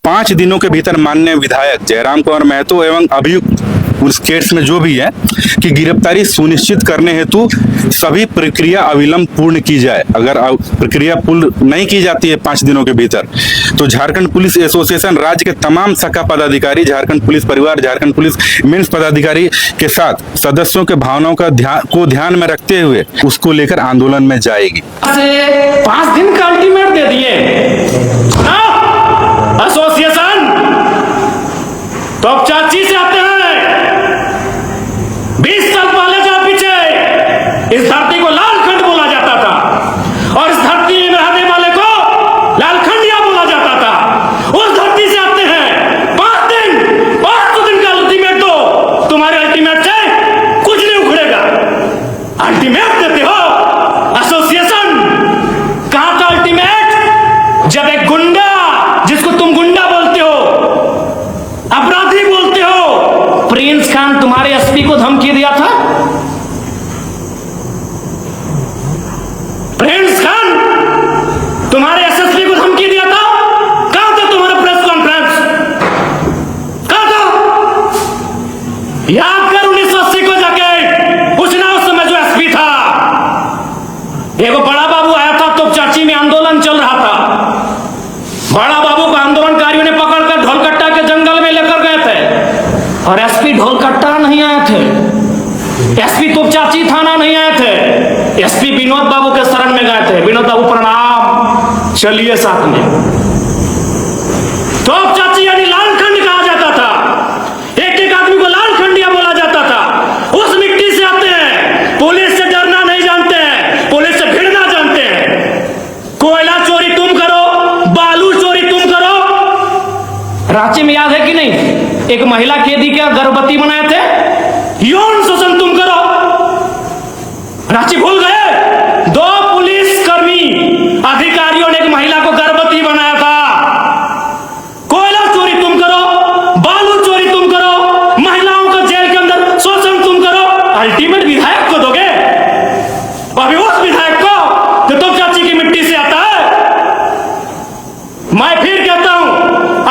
5 दिनों के भीतर माननीय विधायक जयराम कुमार महतो एवं अभियुक्त उस केस में जो भी है कि गिरफ्तारी सुनिश्चित करने हेतु सभी प्रक्रिया अविलंब पूर्ण की जाए। अगर प्रक्रिया पूर्ण नहीं की जाती है 5 दिनों के भीतर तो झारखंड पुलिस एसोसिएशन राज्य के तमाम शाखा पदाधिकारी, झारखंड पुलिस परिवार, झारखंड पुलिस मेंस पदाधिकारी के साथ सदस्यों के भावनाओं को ध्यान में रखते हुए उसको लेकर आंदोलन में जाएगी। 5 दिन का अल्टीमेट दे दिए एसोसिएशन, तो अब चाची से आते हैं 20 साल पहले जो पीछे इस धरती को लालखंड बोला जाता था और इस धरती में रहने वाले को लालखंडिया बोला जाता था। उस धरती से आते हैं 5 दिन का अल्टीमेट दो, तुम्हारे अल्टीमेट से कुछ नहीं उखड़ेगा। अल्टीमेट देते हो एसोसिएशन, कहां था अल्टीमेट जब एक गुंडा, जिसको तुम गुंडा बोलते हो, अपराधी बोलते हो, प्रिंस खान तुम्हारे एसपी को धमकी दिया था। प्रिंस खान तुम्हारे एसएसपी को धमकी दिया था। कहां था तुम्हारा प्रेस कॉन्फ्रेंस? कहां था? याद कर 1980 को जाके पूछना, उस समय जो एसपी था, एक बड़ा बाबू आया था तो चाची में आंदोलन चल रहा था। बड़ा बाबू को आंदोलनकारियों ने पकड़कर ढोलकट्टा के जंगल में लेकर गए थे और एसपी ढोलकट्टा नहीं आए थे, एसपी तोपचाची थाना नहीं आए थे, एसपी विनोद बाबू के शरण में गए थे। विनोद बाबू प्रणाम, चलिए साथ में। तोपचाची यानी लालखंड कहा जाता था, एक आदमी को लालखंडिया बोला जाता था। उस मिट्टी से आते हैं, पुलिस से डरना नहीं जानते हैं, पुलिस से भिड़ना जानते हैं। कोयला चोरी तुम करो, बालू चोरी तुम करो। रांची में याद है कि नहीं, एक महिला कैदी का गर्भवती बनाए थे, यौन शोषण तुम करो। रांची भूल गए? 2 पुलिसकर्मी अधिकारियों ने एक महिला को गर्भवती बनाया था। कोयला चोरी तुम करो, बालू चोरी तुम करो, महिलाओं का जेल के अंदर शोषण तुम करो। अल्टीमेट विधायक को दोगे? अभी उस विधायक को जो तो चाची की मिट्टी से आता है। मैं फिर कहता हूं,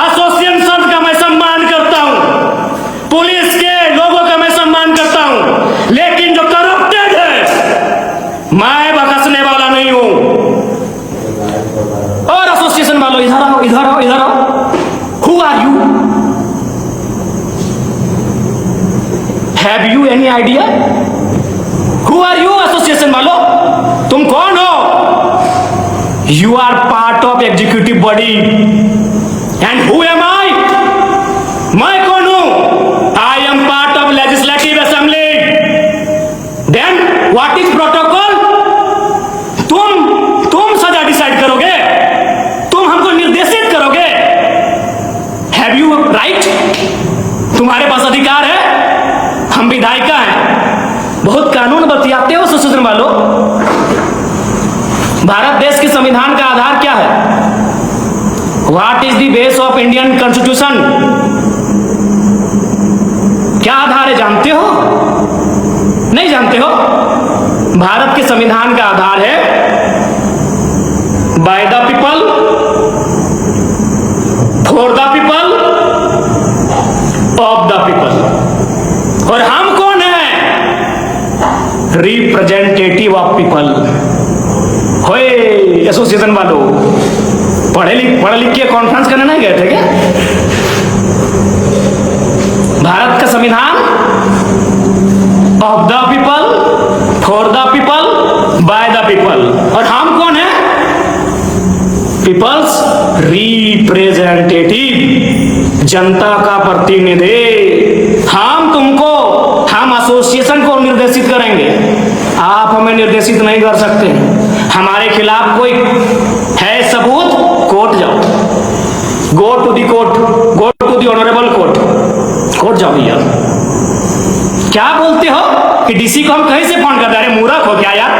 एसोसिएशन का मैं सम्मान करता हूं, पुलिस के लोगों का मैं सम्मान करता हूं, लेकिन जो करप्टेड है मैं बखसने वाला नहीं हूं। और एसोसिएशन वालों इधर आओ, इधर आओ, इधर आओ। Who are you? Have you any idea? Who are you association वालों? तुम कौन हो? You are part of executive body and who am I? मैं कौन हूं? I am part of legislative assembly. Then what is protocol? तुम सजा decide करोगे, तुम हमको निर्देशित करोगे। Have you right? तुम्हारे पास अधिकार है, हम विधायिका हैं। बहुत कानून बतियाते हो एसोसिएशन वालों। भारत देश के संविधान का आधार क्या है? What is the base of Indian constitution? क्या आधार है, जानते हो? नहीं जानते हो? भारत के संविधान का आधार है by the people, for the people, of the people. और हम कौन है? Representative of people. होए एसोसिएशन वालों, पढ़े लिख के कॉन्फ्रेंस करने नहीं गए थे क्या? भारत का संविधान of the people, for the people, by the people. और हम कौन है? पीपल्स रिप्रेजेंटेटिव, जनता का प्रतिनिधि। हम एसोसिएशन को निर्देशित करेंगे, आप हमें निर्देशित नहीं कर सकते। हमारे खिलाफ कोई है सबूत, कोर्ट जाओ, go to the court, go to the honourable court, court जाओ भैया। क्या बोलते हो कि डीसी को हम कहीं से फोन करते? अरे मूर्ख हो क्या यार?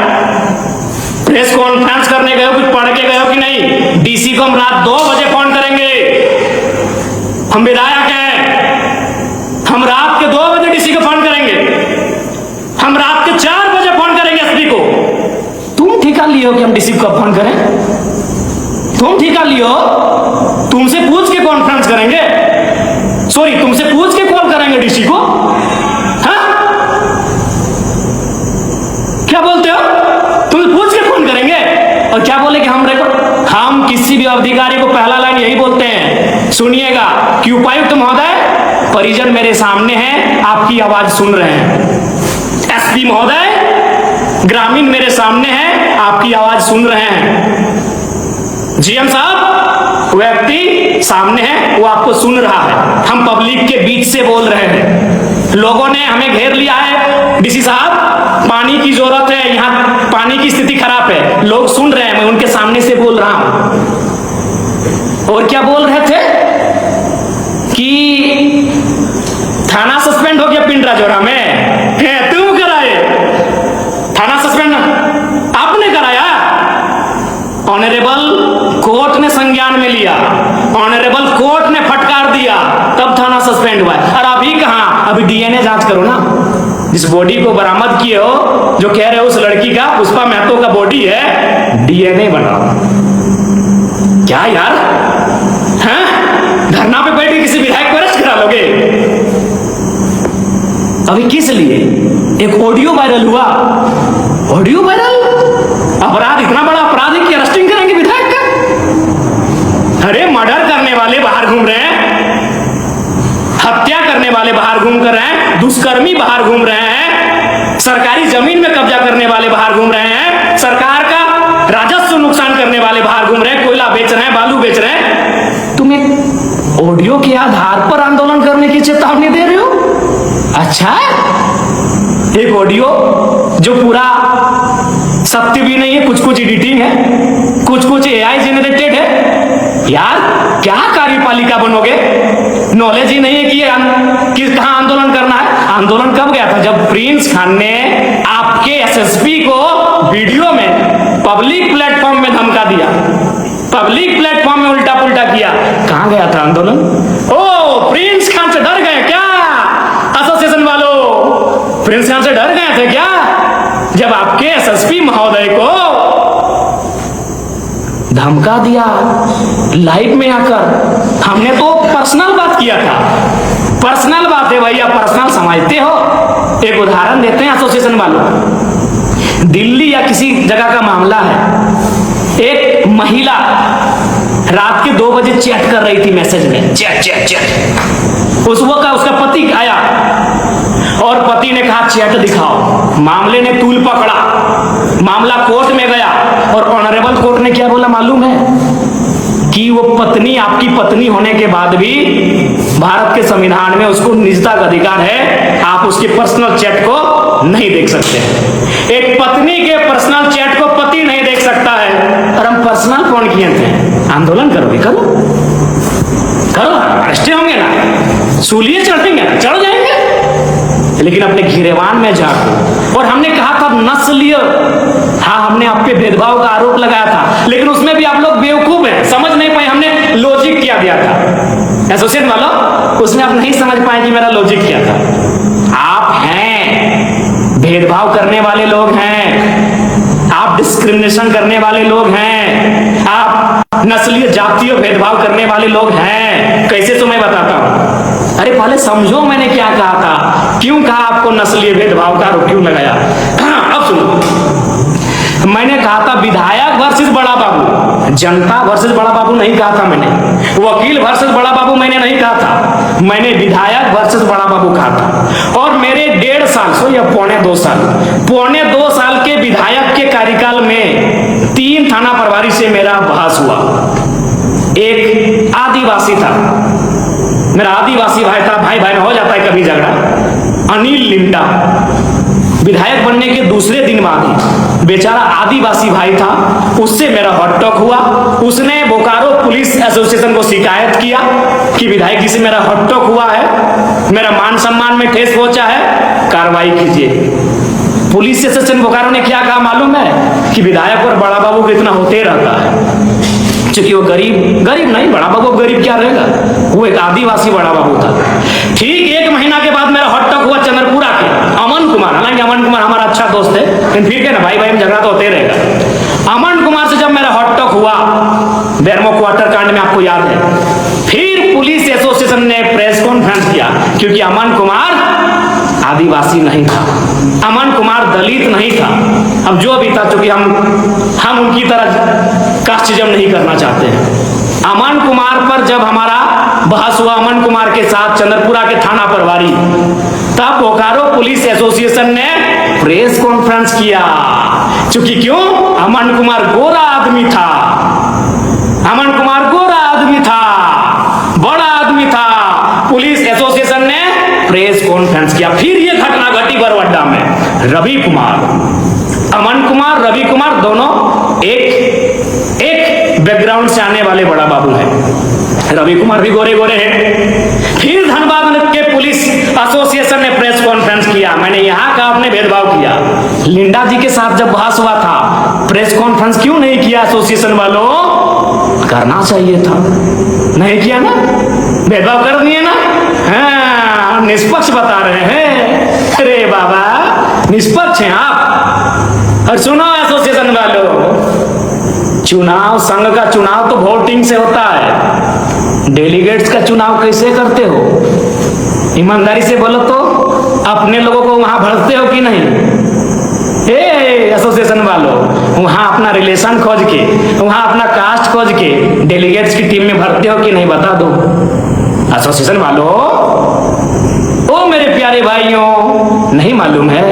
प्रेस कॉन्फ्रेंस करने गए हो, कुछ पढ़ के गए हो कि नहीं? डीसी को हम रात 2 बजे फोन करेंगे। हम विधायक हैं, हम रात के 2 बजे डीसी को फोन करेंगे, हम रात के 4 बजे फोन करेंगे एसपी को। तुम ठिका लिए हो कि हम डीसी को फोन करें? तुम ठिका लियो, तुमसे पूछ के कॉन्फ्रेंस करेंगे? सॉरी, तुमसे पूछ के कॉल करेंगे डीसी को? हाँ, क्या बोलते हो? तुम पूछ के फोन करेंगे और क्या बोले कि हम किसी भी अधिकारी को पहला लाइन यही बोलते हैं, सुनिएगा कि उपायुक्त महोदय, परिजन मेरे सामने हैं, आपकी आवाज सुन रहे हैं। एसपी महोदय, ग्रामीण मेरे सामने हैं, आपकी आवाज सुन रहे हैं। जीएम साहब, व्यक्ति सामने है, वो आपको सुन रहा है। हम पब्लिक के बीच से बोल रहे हैं। लोगों ने हमें घेर लिया है, डीसी साहब पानी की जरूरत है, यहाँ पानी की स्थिति खराब है, लोग सुन रहे हैं, मैं उनके सामने से बोल रहा हूं। और क्या बोल रहे थे कि थाना सस्पेंड हो गया पिंडरा जोरा में? तुम कराए थाना सस्पेंड? आपने कराया? ऑनरेबल कोर्ट ने संज्ञान में लिया, ऑनरेबल कोर्ट ने फटकार दिया, तब थाना सस्पेंड हुआ। और अभी कहां? अभी डीएनए जांच करो ना। जिस बॉडी को बरामद किए हो, जो कह रहे हो उस लड़की का, पुष्पा महतो का बॉडी है, डीएनए बनाओ। क्या यार, हैं? धरना पे बैठ के किसी विधायक को अरेस्ट करा लोगे? अभी किस लिए? एक ऑडियो वायरल हुआ, ऑडियो वायरल, अपराध, इतना बड़ा अपराध है कि अरेस्टिंग करेंगे विधायक का? अरे मर्डर करने वाले बाहर घूम रहे हैं, हत्या करने वाले बाहर घूम कर रहे हैं, दुष्कर्मी बाहर घूम रहे हैं, सरकारी जमीन में कब्जा करने वाले बाहर घूम रहे हैं, सरकार का राजस्व नुकसान करने वाले बाहर घूम रहे हैं, कोयला बेच रहे हैं, बालू बेच रहे हैं। तुम एक ऑडियो के आधार पर आंदोलन करने की चेतावनी दे रहे हो? अच्छा, एक ऑडियो जो पूरा सत्य भी नहीं है, कुछ कुछ एडिटिंग है, कुछ कुछ एआई जेनरेटेड है। यार क्या कार्यपालिका बनोगे? नॉलेज ही नहीं है कि कहां आंदोलन करना है। आंदोलन कब गया था? जब प्रिंस खान ने आपके एसएसपी को वीडियो में पब्लिक प्लेटफॉर्म में धमका दिया, पब्लिक प्लेटफॉर्म में उल्टा पुल्टा किया। कहां गया था आंदोलन? ओ, प्रिंस खान से डर गए क्या एसोसिएशन वालों? प्रिंस खान से डर गए थे क्या जब आपके एसएसपी महोदय को धमका दिया लाइव में आकर? हमने तो पर्सनल बात किया था, पर्सनल बात है भैया, पर्सनल समझते हो। एक उदाहरण देते हैं एसोसिएशन वालों। दिल्ली या किसी जगह का मामला है, एक महिला रात के 2 बजे चैट कर रही थी मैसेज में, चैट। उस वक्त उसका पति आया और पति ने कहा चैट दिखाओ। मामले ने तूल पकड़ा, मामला कोर्ट में गया और ऑनरेबल कोर्ट ने क्या बोला मालूम है? कि वो पत्नी, आपकी पत्नी होने के बाद भी भारत के संविधान में उसको निजता का अधिकार है, आप उसके पर्सनल चैट को नहीं देख सकते। एक पत्नी के पर्सनल चैट को पति नहीं देख सकता है, और हम पर्सनल फोन किए थे। आंदोलन करोगे? करो करो, अरेस्ट होंगे ना, सूलिए चढ़ेंगे ना, चढ़ जाएंगे, लेकिन अपने घिरेवान में जाकर। और हमने कहा था नस्लीय, हाँ हमने आप पे भेदभाव का आरोप लगाया था, लेकिन उसमें भी आप लोग बेवकूफ हैं, समझ नहीं पाए। हमने लॉजिक क्या दिया था एसोसिएट वालों, उसमें आप नहीं समझ पाए कि मेरा लॉजिक क्या था। आप हैं भेदभाव करने वाले लोग हैं, आप डिस्क्रिमिनेशन करने वाले लोग हैं, आप नस्लीय जातीय भेदभाव करने वाले लोग हैं। कैसे तो मैं बताता हूं। अरे पहले समझो मैंने क्या कहा था, क्यों कहा आपको नस्लीय भेदभाव का आरोप क्यों लगाया। अब सुनो, मैंने कहा था विधायक वर्सेस बड़ा बाबू, जनता वर्सेस बड़ा बाबू नहीं कहा था मैंने, वकील वर्सेस बड़ा बाबू मैंने नहीं कहा था, मैंने विधायक वर्सेस बड़ा बाबू कहा था। और मेरे 1.5 साल सो या पौने 2 साल के विधायक के कार्यकाल में 3 थाना प्रभारी से मेरा बहस हुआ। एक आदिवासी था, मेरा आदिवासी भाई था, भाई में हो जाता है कभी झगड़ा, अनिल लिंडा, विधायक बनने के दूसरे दिन बाद ही बेचारा आदिवासी भाई था, उससे मेरा हॉट टॉक हुआ। उसने बोकारो पुलिस एसोसिएशन को शिकायत किया कि विधायक जी से मेरा हॉट टॉक हुआ है, मेरा मान सम्मान में ठेस पहुंचा है, कार्रवाई कीजिए। पुलिस एसोसिएशन बोकारो ने क्या कहा मालूम है? कि विधायक और बड़ा बाबू को इतना होते रहता है, क्योंकि वो गरीब नहीं, बड़ा बाबू गरीब क्या रहेगा, वो एक आदिवासी बड़ा बाबू था। ठीक 1 महीना के बाद मेरा हॉट टॉक हुआ चंद्रपुरा के अमन कुमार, हालांकि अमन कुमार हमारा अच्छा दोस्त है, लेकिन फिर क्या ना, भाई में झगड़ा तो होते रहेगा। अमन कुमार से जब मेरा हॉट टॉक हुआ बेरमो क्वार्टर कांड में, आपको याद है, फिर एसोसिएशन ने प्रेस कॉन्फ्रेंस किया, क्योंकि अमन कुमार आदिवासी नहीं था, अमन कुमार दलित नहीं था। अब जो भी था, चूंकि हम उनकी तरह कास्टिज्म नहीं करना चाहते हैं। अमन कुमार पर जब हमारा बहस हुआ, अमन कुमार के साथ चंद्रपुरा के थाना प्रभारी, तब बोकारो पुलिस एसोसिएशन ने प्रेस कॉन्फ्रेंस किया। चूंकि क्यों, अमन कुमार गोरा आदमी था, अमन कुमार गोरा आदमी था, बड़ा आदमी था। पुलिस एसोसिएशन ने प्रेस कॉन्फ्रेंस किया। फिर ये घटना घटी बरवड्डा में। रवि कुमार, अमन कुमार, रवि कुमार दोनों एक बैकग्राउंड से आने वाले बड़ा बाबू हैं। रवि कुमार भी गोरे गोरे हैं। फिर धनबाद के पुलिस एसोसिएशन ने प्रेस कॉन्फ्रेंस किया। मैंने यहां का आपने भेदभाव किया। लिंडा जी के साथ जब बहस हुआ था, प्रेस कॉन्फ्रेंस क्यों नहीं किया एसोसिएशन वालों? करना चाहिए था, नहीं किया ना, भेदभाव कर दिए ना। हाँ, निष्पक्ष बता रहे हैं। अरे बाबा, निष्पक्ष हैं आप। और सुनो एसोसिएशन वालों, चुनाव, संघ का चुनाव तो वोटिंग से होता है, डेलीगेट्स का चुनाव कैसे करते हो? ईमानदारी से बोलो तो, अपने लोगों को वहां भरते हो कि नहीं? एसोसिएशन वालों, वहां अपना रिलेशन खोज के, वहां अपना कास्ट खोज के डेलीगेट्स की टीम में भरते हो कि नहीं, बता दो एसोसिएशन वालों। ओ मेरे प्यारे भाइयों, नहीं मालूम है?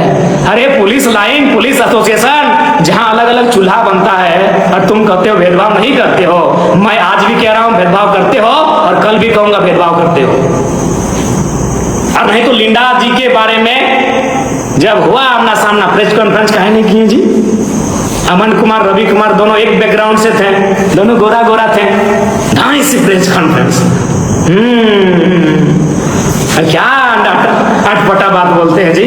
अरे पुलिस लाइन, पुलिस एसोसिएशन, जहां अलग अलग चूल्हा बनता है, और तुम कहते हो भेदभाव नहीं करते हो। मैं आज भी कह रहा हूं भेदभाव करते हो, और कल भी कहूंगा भेदभाव करते हो। और नहीं तो लिंडा जी के बारे में जब हुआ आमना सामना, प्रेस कॉन्फ्रेंस काहे नहीं किए जी? अमन कुमार, रवि कुमार दोनों एक बैकग्राउंड से थे, दोनों गोरा गोरा थे, ढाई से प्रेस कॉन्फ्रेंस। क्या अटपटा बात बोलते हैं जी?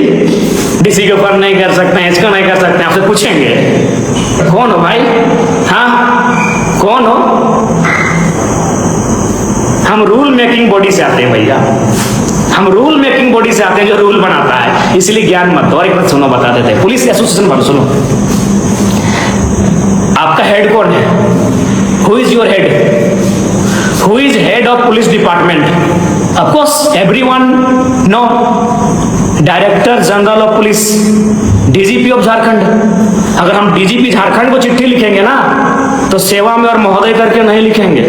डीसी के ऊपर नहीं कर सकते हैं, इसको नहीं कर सकते हैं, आपसे पूछेंगे कौन हो भाई? हाँ, कौन हो? हम रूल मेकिंग बॉडी से आते हैं भैया, हम रूल मेकिंग बॉडी से आते हैं जो रूल बनाता है, इसलिए ज्ञान मत दो। और एक बात सुनो, बता देते हैं। पुलिस एसोसिएशन वालों सुनो, आपका हेड कौन है? Who is your head? Who is head of police department? Of course everyone know, director general of police, DGP of Jharkhand. अगर हम डीजीपी झारखंड को चिट्ठी लिखेंगे ना, तो सेवा में और महोदय करके नहीं लिखेंगे।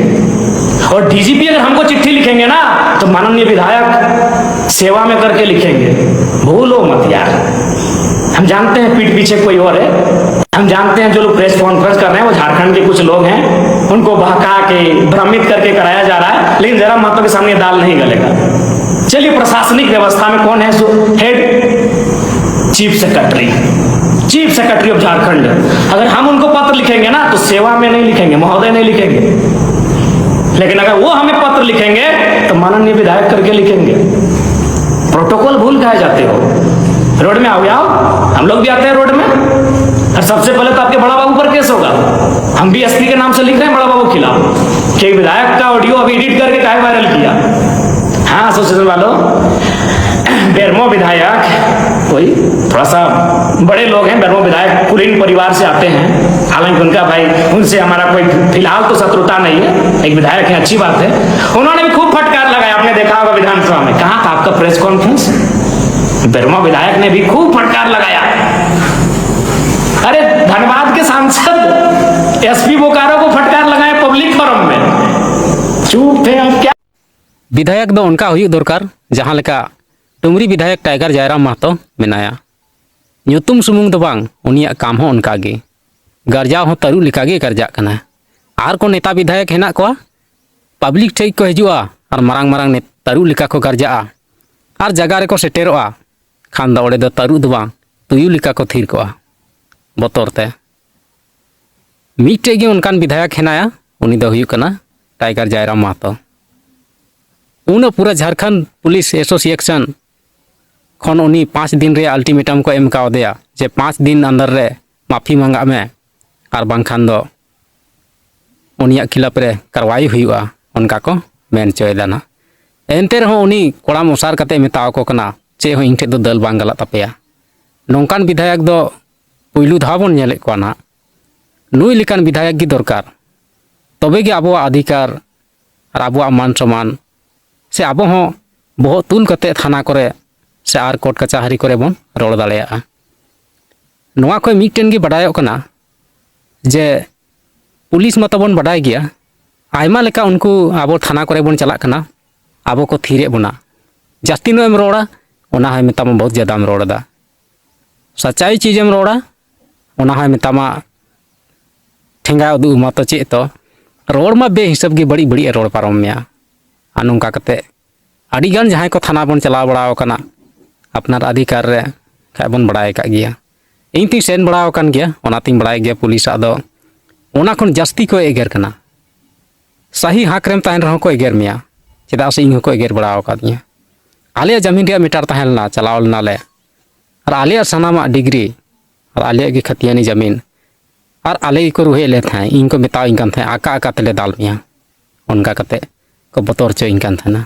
और डीजीपी अगर हमको चिट्ठी लिखेंगे ना, तो माननीय विधायक सेवा में करके लिखेंगे। भूलो मत यार, हम जानते हैं पीठ पीछे कोई और है, हम जानते हैं जो लोग प्रेस कॉन्फ्रेंस कर रहे हैं वो झारखंड के कुछ लोग हैं, उनको बहका के भ्रमित करके कराया जा रहा है, लेकिन जरा मतों के सामने दाल नहीं गलेगा। चलिए, प्रशासनिक व्यवस्था में कौन है head? Chief secretary, chief secretary of Jharkhand. अगर हम उनको पत्र लिखेंगे ना, तो सेवा में नहीं लिखेंगे, महोदय नहीं लिखेंगे, लेकिन अगर वो हमें पत्र लिखेंगे तो माननीय विधायक करके लिखेंगे। प्रोटोकॉल भूल कहे जाते हो? रोड में आओ, हम लोग भी आते हैं रोड में, और सबसे पहले तो आपके बड़ा बाबू पर केस होगा। हम भी एसपी के नाम से लिख रहे हैं बड़ा बाबू के खिलाफ कि विधायक का ऑडियो अभी एडिट करके काहे वायरल किया। हाँ एसोसिएशन वालों, बेरमो विधायक कोई थोड़ा सा बड़े लोग हैं, बेरमो विधायक कुलीन परिवार से आते हैं, हालांकि उनका भाई, उनसे हमारा कोई फिलहाल तो शत्रुता नहीं है, एक विधायक है, अच्छी बात है। उन्होंने भी खूब फटकार लगाया, आपने देखा होगा विधानसभा में। कहाँ था आपका प्रेस कॉन्फ्रेंस? बेरमो विधायक ने भी खूब फटकार लगाया। अरे धनबाद के सांसद एसपी बोकारो को फटकार लगाए पब्लिक फोरम में, चुप थे हम। क्या विधायक दो उनका हुई दरकार जहाँ लेका टुमरी विधायक टाइगर जयराम महतो मेनाया, ᱧᱩᱛᱩᱢ सुमुंग दो बांग, उनिया काम हो उनका गे, गर्जाव हो तरु लिखा गे गर्जा कना। आर को नेता विधायक हेना को पब्लिक ठेक को हजुआ और मारांग मारांग ने तरु लिखा को गर्जा और जगह रे को सेटेरोआ, खान दौड़े दो तरु दो बांग तुयु लिखा को थीर कोआ बतौरते। मिट्टे गे उनकान विधायक हेनाया, उनी दो हुयु कना टाइगर जयराम महतो। उन पूरा झारखंड पुलिस एसोसिएशन खन उनी 5 दिन रे अल्टीमेटम को एम कावदेया जे 5 दिन अंदर रे माफी मांगा में और बांखान दो उनिया खिलाफ रे कार्रवाई हुआ उनका को मेन चोयदाना। एनते रहो उनी कोड़ा मसार कते मेताव को कना चे हो इंठे दो दल बांग गला तपेया। नौकान विधायक दो पुइलू धाव बन नेले को ना, नुई लिकान विधायक की दरकार, तबे गे आबो अधिकार और आबो मान सम्मान से आबो हों बहुत तुल कते थाना करे से आर कोर्ट कचहरी करे बन रोड़ दाड़ेया नोआ को मिटन गे बडायोक कना जे पुलिस मत बन बडाय गया आयमा लेका उनको आबो थाना करे बन चला कना आबो को थीरे बना जास्ती नो एम रोड़ा ओना है मेतामा बहुत ज़्यादा एम रोड़ा सच्चाई चीज़ एम रोड़ा ओना है मेतामा ठेंगा उदू मा तो चेक तो रोड मा बेहिसाब गे बड़ी बड़ी रोड पारम में आ नोंका कते आड़ी गान जहां को थाना बन चला बड़ाव कना अपनार अधिकार रे खाय बन बड़ाय का गया इन ती सेन बड़ाव कन गया ओना तिन बड़ाय गया पुलिस आदो ओना खन जास्ती को एगेर कना सही हाक रेम ताहन रहो को एगेर मिया चेदा से इन को एगेर बड़ाव का दिया आलिया जमीन रे मीटर ताहलना चलावलना ले और आलिया सनामा डिग्री और आलिया की खतियानी जमीन और आले को रुहे ले था इन को मेता इन थे आका आका तेले दाल मिया उनका कते को बतौर चो इन थे ना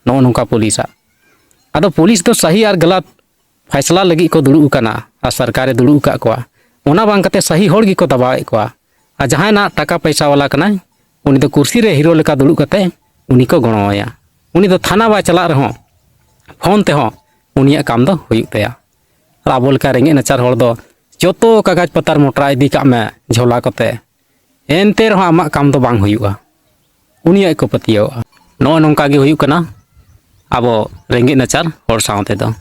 नो नोंका पुलिस आदो पुलिस तो सही और गलत फैसला लगी को दुड़ू कना और सरकारे दुड़ू का कोआ ओना बांग कते सही होड़ गी को दबाए कोआ आ जहां ना टाका पैसा वाला कना उनी तो कुर्सी रे हीरो लेका दुड़ू कते उनी को गणोया उनी तो थाना बा चला रहो फोन ते हो उनिया काम दो हुई तया और आबो लेका रेंगे नचार होड़ दो जोतो कागज पत्तर मोटरा इदी का में झोला कते एनते रहो आमा काम दो बांग हुयुआ उनिया को पतियो नो नोंका गे हुयु कना आबो रेंगे नचार होड़ सावते दो।